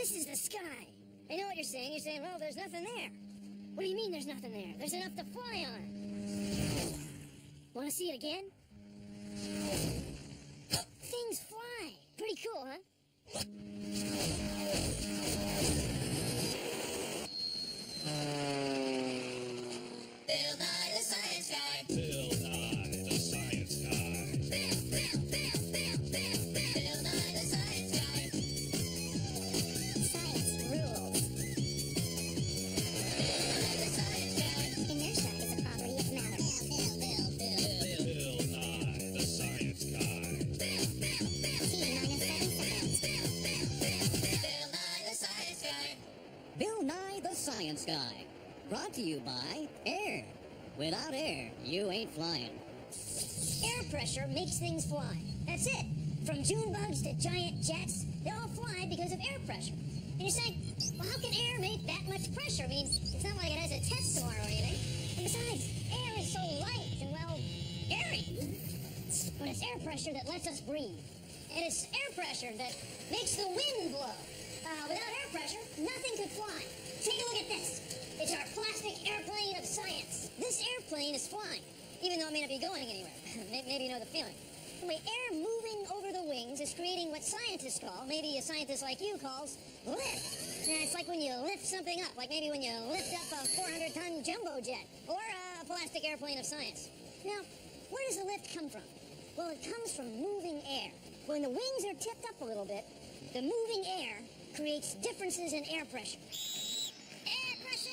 This is the sky. I know what you're saying. You're saying, well, there's nothing there. What do you mean there's nothing there? There's enough to fly on. Want to see it again? Things fly. Pretty cool, huh? Bill Nye the Science Guy. Bill Nye the Science Guy. Bill Nye the Science Guy. Science rules. Bill Nye the Science Guy. Inertia is a property of matter. Bill Nye the Science Guy. Bill Nye the Science Guy. Brought to you by air. Without air, you ain't flying. Air pressure makes things fly. That's it. From June bugs to giant jets, they all fly because of air pressure. And you're saying, well, how can air make that much pressure? I mean, it's not like it has a test tomorrow or anything. And besides, air is so light and, well, airy. But it's air pressure that lets us breathe. And it's air pressure that makes the wind blow. Without air pressure, nothing could fly. Take a look at this. It's our plastic airplane of science. This airplane is flying, even though it may not be going anywhere. Maybe you know the feeling. Anyway, air moving over the wings is creating what scientists call, maybe a scientist like you calls, lift. Now, it's like when you lift something up, like maybe when you lift up a 400-ton jumbo jet, or a plastic airplane of science. Now, where does the lift come from? Well, it comes from moving air. When the wings are tipped up a little bit, the moving air creates differences in air pressure. Air pressure!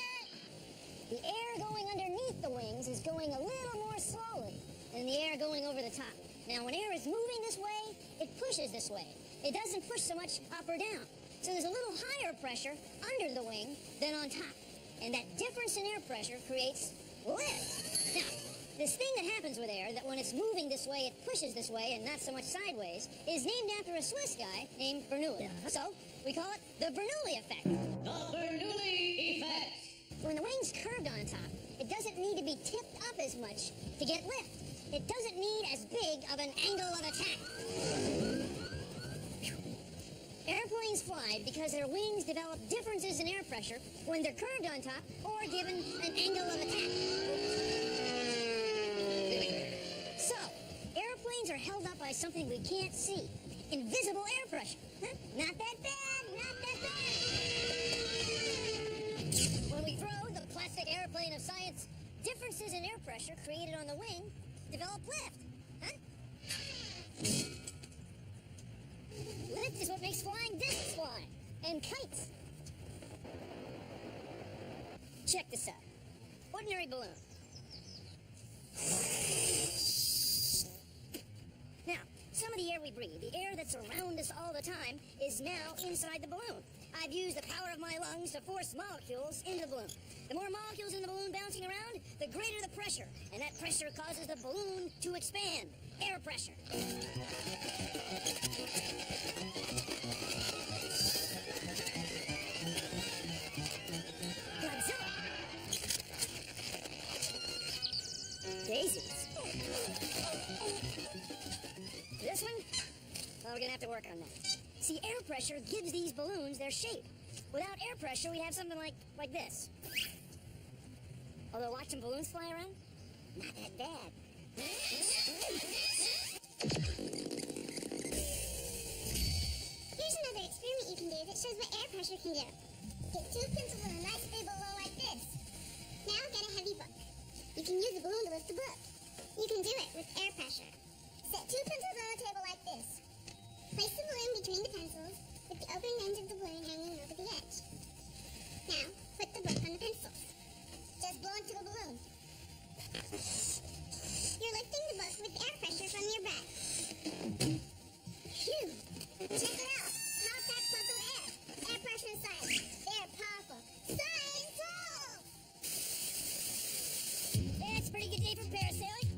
The air going underneath the wings is going a little more slowly than the air going over the top. Now, when air is moving this way, it pushes this way. It doesn't push so much up or down. So there's a little higher pressure under the wing than on top. And that difference in air pressure creates lift. Now, this thing that happens with air, that when it's moving this way, it pushes this way and not so much sideways, is named after a Swiss guy named Bernoulli. So, we call it the Bernoulli effect. The Bernoulli effect. When the wing's curved on top, it doesn't need to be tipped up as much to get lift. It doesn't need as big of an angle of attack. Airplanes fly because their wings develop differences in air pressure when they're curved on top or given an angle of attack. So, airplanes are held up by something we can't see. Invisible air pressure. Huh? Not that bad, not that bad. When we throw the plastic airplane of science, differences in air pressure created on the wing develop lift. Huh? Lift is what makes flying discs fly. And kites. Check this out. Ordinary balloon. Now, some of the air we breathe, the air that's around us all the time, is now inside the balloon. I've used the power of my lungs to force molecules into the balloon. The more molecules in the balloon bouncing around, the greater the pressure. And that pressure causes the balloon to expand. Air pressure. Godzilla. Daisies. This one? Well, we're gonna have to work on that. See, air pressure gives these balloons their shape. Without air pressure, we'd have something like this. Although watching balloons fly around, not that bad. Here's another experiment you can do that shows what air pressure can do. Get 2 pencils and a nice big balloon like this. Now get a heavy book. You can use the balloon to lift the book. You can do it with air pressure. Set 2 pencils on a table like this. Place the balloon between the pencils with the open ends of the balloon hanging over the edge. Now, put the book on the pencils. Just blow into the balloon. You're lifting the book with air pressure from your breath. Phew! Check it out! How that puzzle air! Air pressure and science. They're powerful. Science rules! Yeah, it's a pretty good day for parasailing.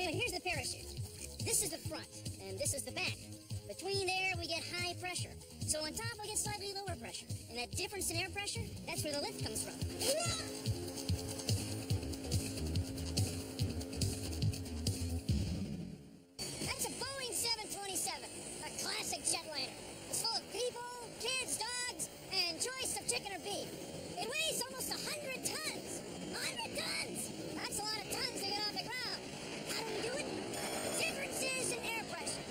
Anyway, here's the parachute. This is the front, and this is the back. Between there, we get high pressure. So on top, we get slightly lower pressure. And that difference in air pressure, that's where the lift comes from. That's a Boeing 727, a classic jetliner. It's full of people, kids, dogs, and choice of chicken or beef. It weighs almost 100 tons. 100 tons! That's a lot of tons to get off the ground. How do we do it? Differences in air pressure.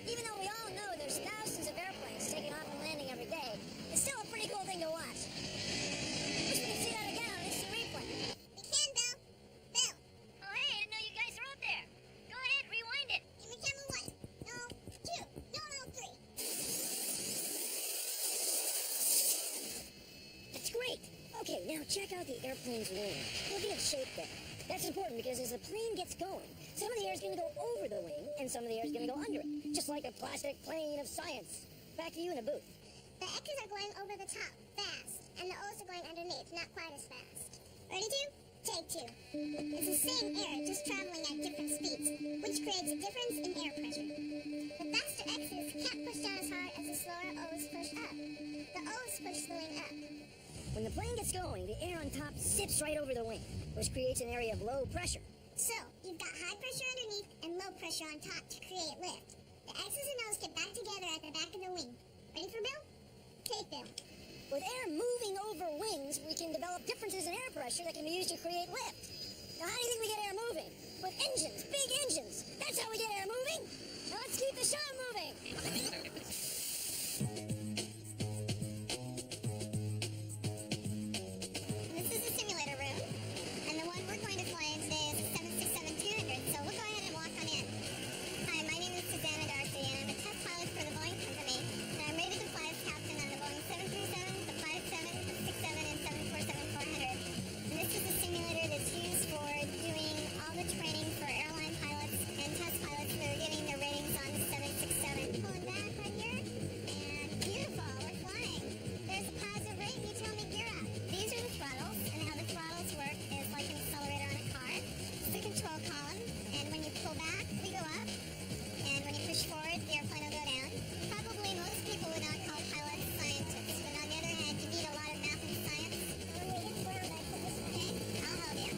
Even though we all know there's thousands of airplanes taking off and landing every day, it's still a pretty cool thing to watch. Wish we could see that again on instant replay. We can, Bill. Bill, Oh, hey, I didn't know you guys were up there. Go ahead, rewind it. give me camera 1. No, 2. No, 3. That's great. Okay, now check out the airplane's wing. Look at its shape there. That's important because as the plane gets going, some of the air is going to go over the wing, and some of the air is going to go under it. Just like a plastic plane of science. Back to you in the booth. The X's are going over the top, fast, and the O's are going underneath, not quite as fast. Ready to? Take 2. It's the same air, just traveling at different speeds, which creates a difference in air pressure. The faster X's can't push down as hard as the slower O's push up. The O's push the wing up. When the plane gets going, the air on top zips right over the wing, which creates an area of low pressure. So, you've got high pressure underneath and low pressure on top to create lift. The X's and O's get back together at the back of the wing. Ready for Bill? Take Bill. With air moving over wings, we can develop differences in air pressure that can be used to create lift. Now, how do you think we get air moving? With engines, big engines. That's how we get air moving. Now, let's keep the show moving. This is the simulator room, and the one we're going to fly in today is a 767-200, so we'll go ahead and walk on in. Hi, my name is Susanna Darcy, and I'm a test pilot for the Boeing Company, and I'm rated to fly as captain on the Boeing 737, the 57, the 67, and 747-400. And this is a simulator that's used for doing all the training for airline pilots and test pilots that are getting their ratings on the 767. Pulling back right here, and beautiful, we're flying. There's a positive rate, you tell me gear up. These are the throttles, and how the throttles work is like an accelerator on a car. It's the control column, and when you pull back, we go up, and when you push forward, the airplane will go down. Probably most people would not call pilots scientists, but on the other hand, you need a lot of math and science. Okay, I'll help you.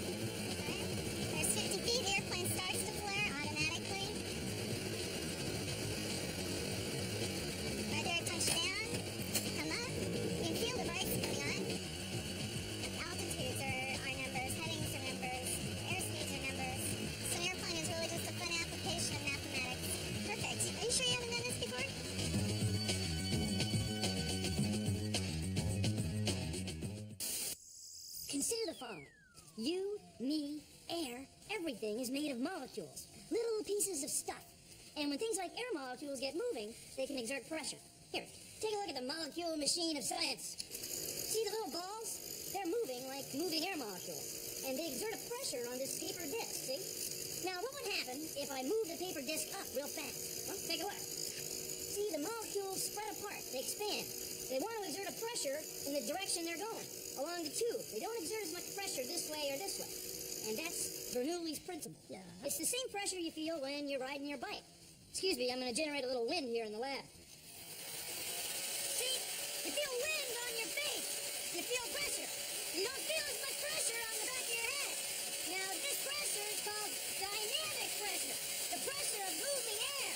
Okay. There's 50 feet, the airplane starts to flare automatically. Right there, touchdown. Come up. You can feel the brakes coming on. Altitudes are numbers, headings are numbers, airspeeds are numbers. So an airplane is really just a fun application of mathematics. Perfect. Are you sure you haven't done this before? Consider the following. You, me, air, everything is made of molecules. Little pieces of stuff. And when things like air molecules get moving, they can exert pressure. Here, take a look at the molecule machine of science. See the little balls? They're moving like moving air molecules. And they exert a pressure on this paper disc, see? Now, what would happen if I moved the paper disc up real fast? Well, take a look. See, the molecules spread apart. They expand. They want to exert a pressure in the direction they're going, along the tube. They don't exert as much pressure this way or this way. And that's Bernoulli's principle. Yeah. It's the same pressure you feel when you're riding your bike. Excuse me, I'm going to generate a little wind here in the lab. See? You feel wind on your face. You feel pressure. You don't feel as much pressure on the back of your head. Now, this pressure is called dynamic pressure. The pressure of moving air.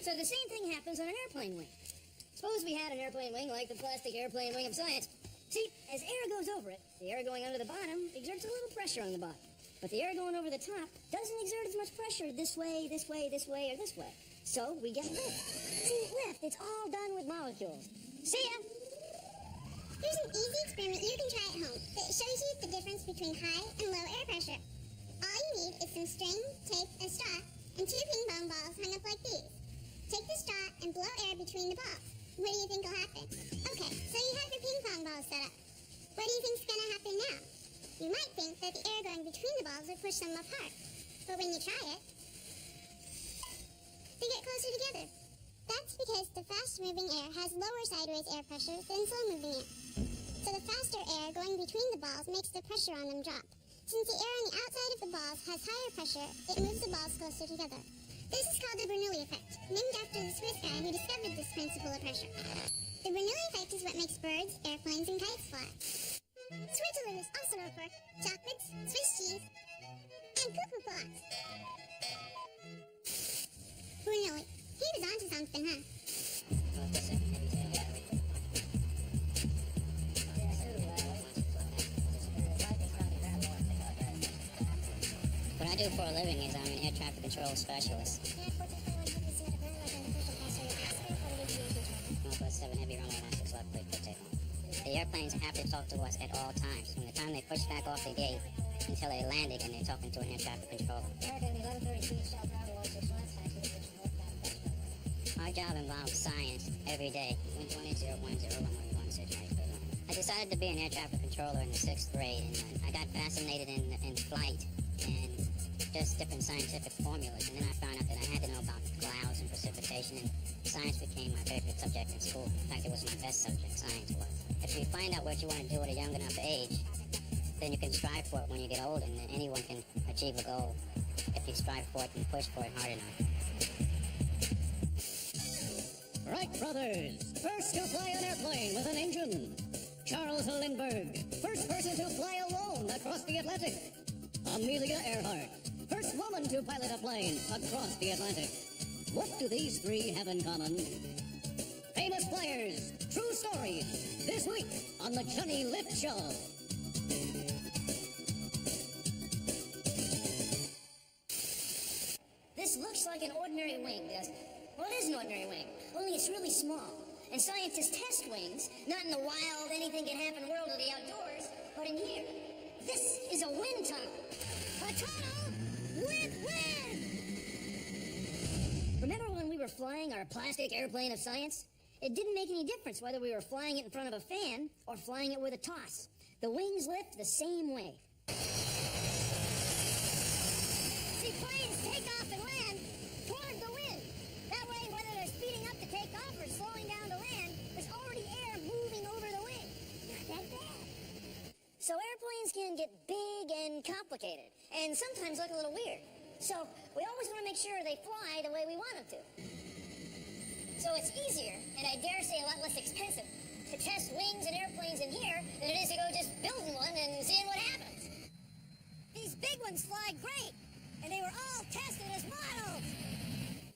So the same thing happens on an airplane wing. Suppose we had an airplane wing like the plastic airplane wing of science. See, as air goes over it, the air going under the bottom exerts a little pressure on the bottom. But the air going over the top doesn't exert as much pressure this way, this way, this way, or this way. So we get lift. See, lift, it's all done with molecules. See ya! Here's an easy experiment you can try at home that shows you the difference between high and low air pressure. All you need is some string, tape, a straw, and 2 ping pong balls hung up like these. Take the straw and blow air between the balls. What do you think will happen? Okay, so you have your ping pong balls set up. What do you think's gonna happen now? You might think that the air going between the balls will push them apart. But when you try it, they get closer together. That's because the fast-moving air has lower sideways air pressure than slow-moving air. So the faster air going between the balls makes the pressure on them drop. Since the air on the outside of the balls has higher pressure, it moves the balls closer together. This is called the Bernoulli effect, named after the Swiss guy who discovered this principle of pressure. The Bernoulli effect is what makes birds, airplanes, and kites fly. Switzerland is also known for chocolates, Swiss cheese, and cuckoo clocks. Bernoulli, he was onto something, huh? What I do for a living is I'm an air traffic control specialist. Northwest 7 Heavy runway 96 left, clear for takeoff. The airplanes have to talk to us at all times. From the time they push back off the gate until they landed and they're talking to an air traffic controller. Our job involves science every day. 120-010-1116. I decided to be an air traffic controller in the 6th grade, and I got fascinated in flight and just different scientific formulas. And then I found out that I had to know about clouds and precipitation, and science became my favorite subject in school. In fact, it was my best subject, science was. If you find out what you want to do at a young enough age, then you can strive for it when you get older, and anyone can achieve a goal if you strive for it and push for it hard enough. Wright brothers, first to fly an airplane with an engine. Charles Lindbergh, first person to fly alone across the Atlantic. Amelia Earhart, first woman to pilot a plane across the Atlantic. What do these three have in common? Famous flyers, true stories, this week on the Johnny Lift Show. This looks like an ordinary wing, doesn't it? Well, it is an ordinary wing, only it's really small. And scientists test wings, not in the wild, anything can happen world of the outdoors, but in here. This is a wind tunnel. A tunnel with wind! Remember when we were flying our plastic airplane of science? It didn't make any difference whether we were flying it in front of a fan or flying it with a toss. The wings lift the same way. See, planes take off and land toward the wind. That way, whether they're speeding up to take off or slowing down to land, there's already air moving over the wing. Not that bad. So airplanes can get big and complicated, and sometimes look a little weird. So we always want to make sure they fly the way we want them to. So it's easier, and I dare say a lot less expensive, to test wings and airplanes in here than it is to go just building one and seeing what happens. These big ones fly great, and they were all tested as models.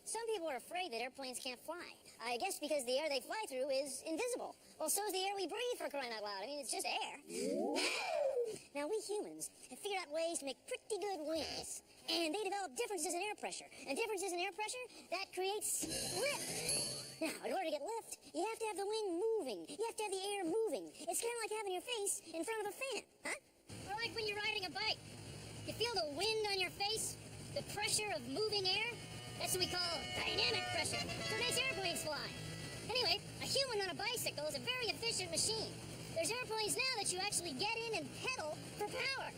Some people are afraid that airplanes can't fly. I guess because the air they fly through is invisible. Well, so is the air we breathe, for crying out loud. I mean, it's just air. Now, we humans have figured out ways to make pretty good wings. And they develop differences in air pressure. And differences in air pressure, that creates lift. Now, in order to get lift, you have to have the wing moving. You have to have the air moving. It's kind of like having your face in front of a fan, huh? Or like when you're riding a bike. You feel the wind on your face, the pressure of moving air. That's what we call dynamic pressure. So it makes airplanes fly. Anyway, a human on a bicycle is a very efficient machine. There's airplanes now that you actually get in and pedal for power.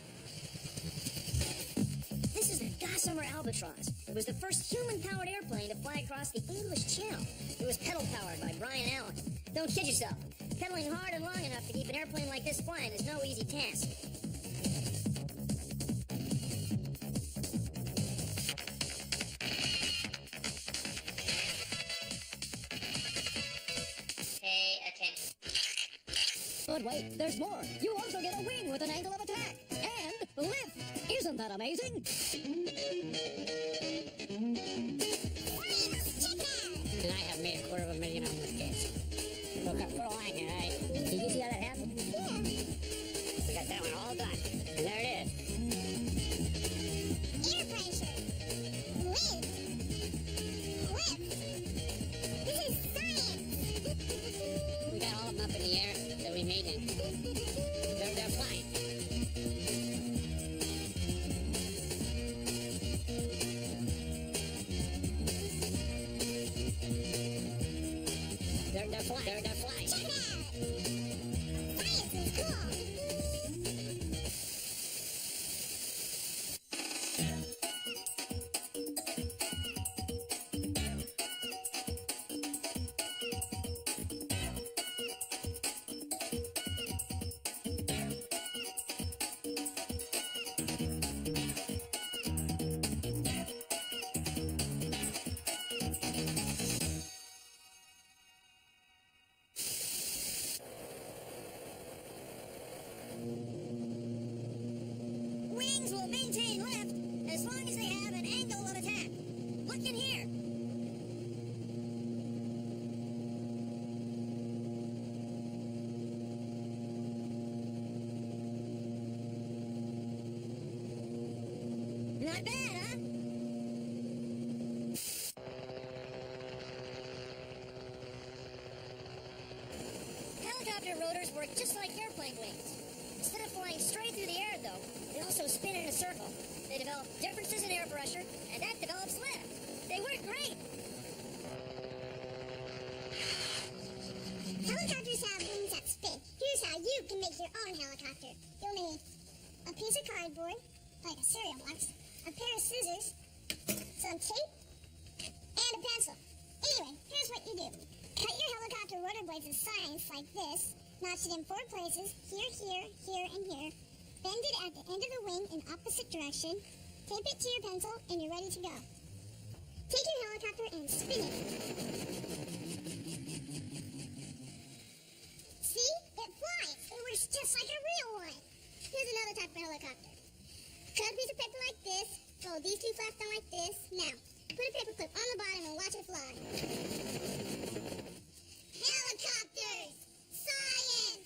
This is the Gossamer Albatross. It was the first human-powered airplane to fly across the English Channel. It was pedal-powered by Brian Allen. Don't kid yourself. Pedaling hard and long enough to keep an airplane like this flying is no easy task. Pay attention. But wait, there's more. You also get a wing with an angle of attack. And lift. Isn't that amazing? And I have made $250,000 on this case. Look up for a line here, right? Did you see how that happened? Yeah. We got that one all done. And there it is. Air pressure. Wind. Lift. This is science. We got all of them up in the air that we made it. They're flying. Not bad, huh? Helicopter rotors work just like airplane wings. Instead of flying straight through the air, though, they also spin in a circle. They develop differences in air pressure, and that develops lift. They work great. Helicopters have wings that spin. Here's how you can make your own helicopter. You'll need a piece of cardboard, like a cereal box, a pair of scissors, some tape, and a pencil. Anyway, here's what you do. Cut your helicopter rotor blades in science like this, notch it in 4 places, here, here, and here. Bend it at the end of the wing in opposite direction, tape it to your pencil, and you're ready to go. Take your helicopter and spin it. See? It flies. It works just like a real one. Here's another type of helicopter. Cut a piece of paper like this, fold these 2 flaps down like this. Now, put a paper clip on the bottom and watch it fly. Helicopters! Science!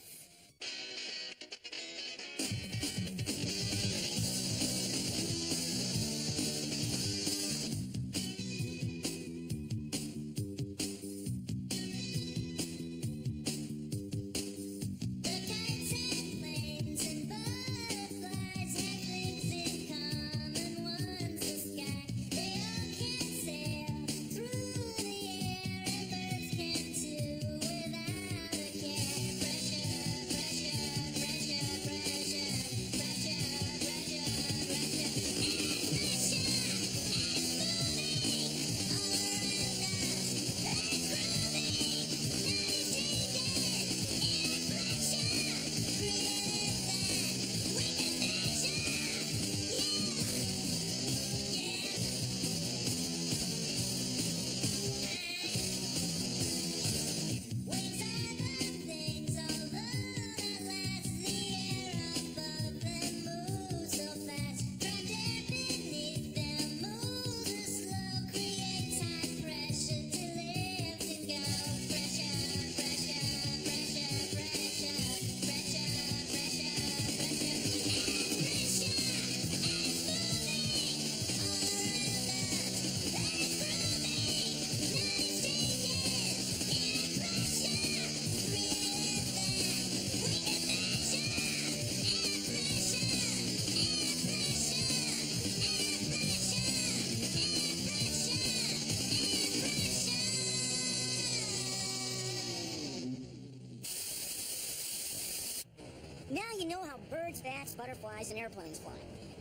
Now you know how birds, bats, butterflies, and airplanes fly.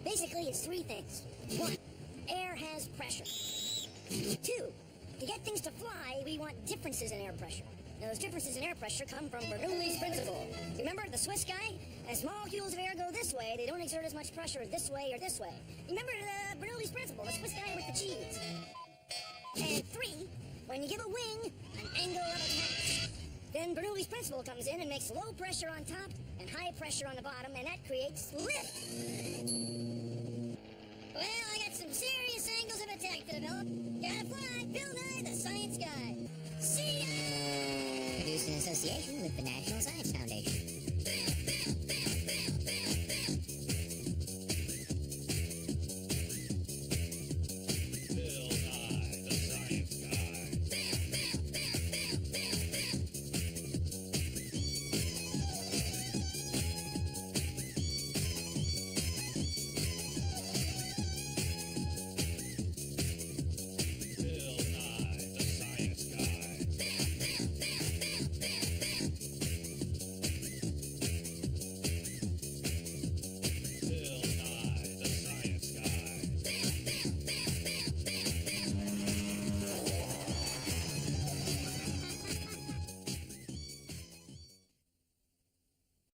Basically, it's 3 things. 1, air has pressure. 2, to get things to fly, we want differences in air pressure. Now, those differences in air pressure come from Bernoulli's principle. Remember the Swiss guy? As molecules of air go this way, they don't exert as much pressure this way or this way. Remember Bernoulli's principle, the Swiss guy with the cheese. And 3, when you give a wing an angle of attack, then Bernoulli's principle comes in and makes low pressure on top and high pressure on the bottom, and that creates lift. Well, I got some serious angles of attack to develop. Gotta fly, Bill Nye, the science guy. See ya! Produced in association with the National Science Congress.